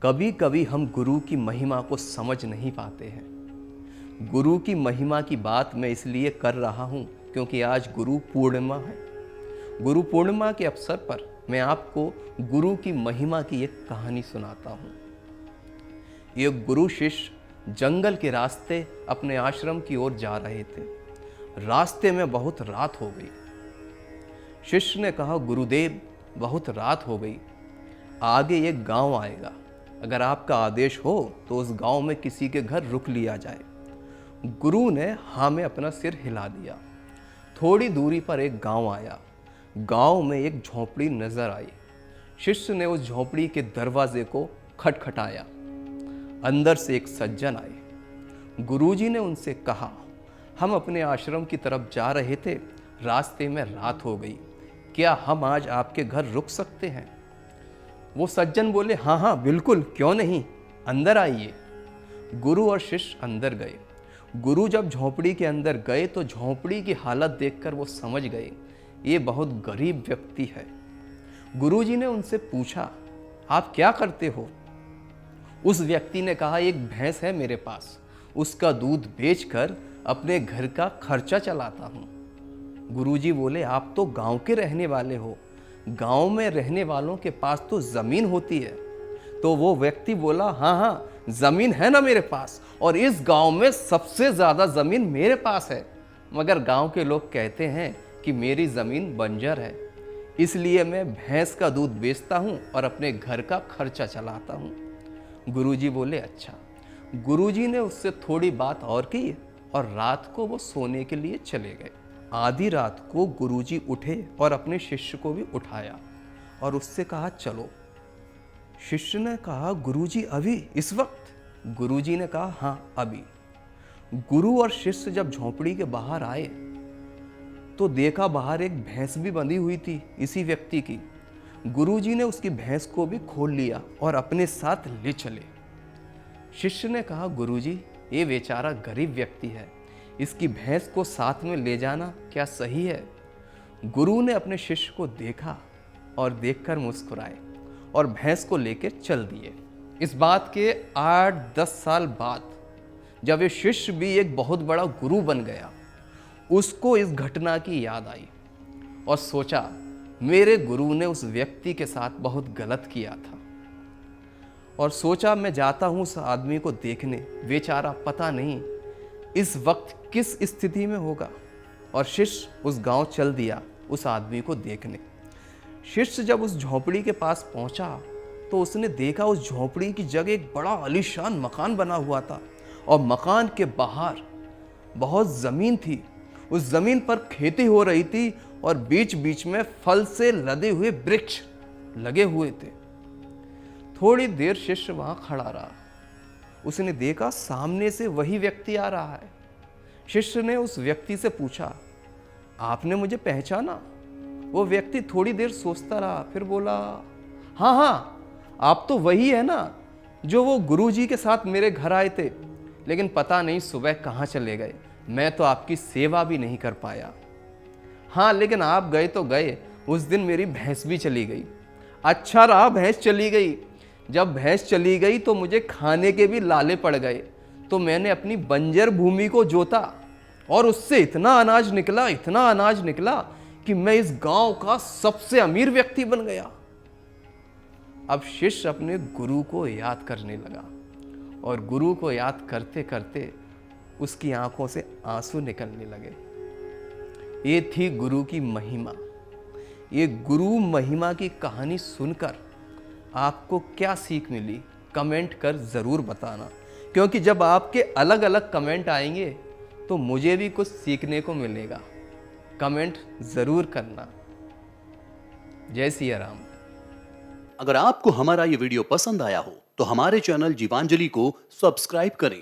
कभी कभी हम गुरु की महिमा को समझ नहीं पाते हैं। गुरु की महिमा की बात मैं इसलिए कर रहा हूँ क्योंकि आज गुरु पूर्णिमा है। गुरु पूर्णिमा के अवसर पर मैं आपको गुरु की महिमा की एक कहानी सुनाता हूँ। एक गुरु शिष्य जंगल के रास्ते अपने आश्रम की ओर जा रहे थे। रास्ते में बहुत रात हो गई। शिष्य ने कहा, गुरुदेव बहुत रात हो गई, आगे एक गांव आएगा, अगर आपका आदेश हो तो उस गांव में किसी के घर रुक लिया जाए। गुरु ने हाँ में अपना सिर हिला दिया। थोड़ी दूरी पर एक गांव आया। गांव में एक झोपड़ी नजर आई। शिष्य ने उस झोपड़ी के दरवाजे को खटखटाया। अंदर से एक सज्जन आए। गुरुजी ने उनसे कहा, हम अपने आश्रम की तरफ जा रहे थे, रास्ते में रात हो गई, क्या हम आज आपके घर रुक सकते हैं? वो सज्जन बोले, हाँ हाँ बिल्कुल, क्यों नहीं, अंदर आइए। गुरु और शिष्य अंदर गए। गुरु जब झोपड़ी के अंदर गए तो झोपड़ी की हालत देखकर वो समझ गए ये बहुत गरीब व्यक्ति है। गुरुजी ने उनसे पूछा, आप क्या करते हो? उस व्यक्ति ने कहा, एक भैंस है मेरे पास, उसका दूध बेचकर अपने घर का खर्चा चलाता हूँ। गुरुजी बोले, आप तो गांव के रहने वाले हो, गांव में रहने वालों के पास तो जमीन होती है। तो वो व्यक्ति बोला, हाँ हाँ जमीन है ना मेरे पास, और इस गांव में सबसे ज्यादा जमीन मेरे पास है, मगर गांव के लोग कहते हैं कि मेरी जमीन बंजर है, इसलिए मैं भैंस का दूध बेचता हूँ और अपने घर का खर्चा चलाता हूँ। गुरुजी बोले, अच्छा। गुरुजी ने उससे थोड़ी बात और की और रात को वो सोने के लिए चले गए। आधी रात को गुरुजी उठे और अपने शिष्य को भी उठाया और उससे कहा, चलो। शिष्य ने कहा, गुरुजी अभी इस वक्त? गुरुजी ने कहा, हाँ अभी। गुरु और शिष्य जब झोपड़ी के बाहर आए तो देखा बाहर एक भैंस भी बंधी हुई थी इसी व्यक्ति की। गुरुजी ने उसकी भैंस को भी खोल लिया और अपने साथ ले चले। शिष्य ने कहा, गुरुजी ये बेचारा गरीब व्यक्ति है, इसकी भैंस को साथ में ले जाना क्या सही है? गुरु ने अपने शिष्य को देखा और देखकर मुस्कुराए और भैंस को लेकर चल दिए। इस बात के 8-10 साल बाद जब ये शिष्य भी एक बहुत बड़ा गुरु बन गया, उसको इस घटना की याद आई और सोचा, मेरे गुरु ने उस व्यक्ति के साथ बहुत गलत किया था, और सोचा मैं जाता हूं उस आदमी को देखने, बेचारा पता नहीं इस वक्त किस स्थिति में होगा। और शिष्य उस गांव चल दिया उस आदमी को देखने। शिष्य जब उस झोपड़ी के पास पहुंचा तो उसने देखा उस झोपड़ी की जगह एक बड़ा आलीशान मकान बना हुआ था और मकान के बाहर बहुत जमीन थी। उस जमीन पर खेती हो रही थी और बीच बीच में फल से लदे हुए वृक्ष लगे हुए थे। थोड़ी देर शिष्य वहां खड़ा रहा। उसने देखा सामने से वही व्यक्ति आ रहा है। शिष्य ने उस व्यक्ति से पूछा, आपने मुझे पहचाना? वो व्यक्ति थोड़ी देर सोचता रहा, फिर बोला, हाँ हाँ आप तो वही है ना जो वो गुरुजी के साथ मेरे घर आए थे, लेकिन पता नहीं सुबह कहाँ चले गए, मैं तो आपकी सेवा भी नहीं कर पाया। हाँ लेकिन आप गए तो गए, उस दिन मेरी भैंस भी चली गई। अच्छा रहा भैंस चली गई। जब भैंस चली गई तो मुझे खाने के भी लाले पड़ गए, तो मैंने अपनी बंजर भूमि को जोता और उससे इतना अनाज निकला कि मैं इस गांव का सबसे अमीर व्यक्ति बन गया। अब शिष्य अपने गुरु को याद करने लगा और गुरु को याद करते करते उसकी आंखों से आंसू निकलने लगे। ये थी गुरु की महिमा। ये गुरु महिमा की कहानी सुनकर आपको क्या सीख मिली, कमेंट कर ज़रूर बताना, क्योंकि जब आपके अलग अलग कमेंट आएंगे तो मुझे भी कुछ सीखने को मिलेगा। कमेंट ज़रूर करना। जय सिया राम। अगर आपको हमारा ये वीडियो पसंद आया हो तो हमारे चैनल जीवांजलि को सब्सक्राइब करें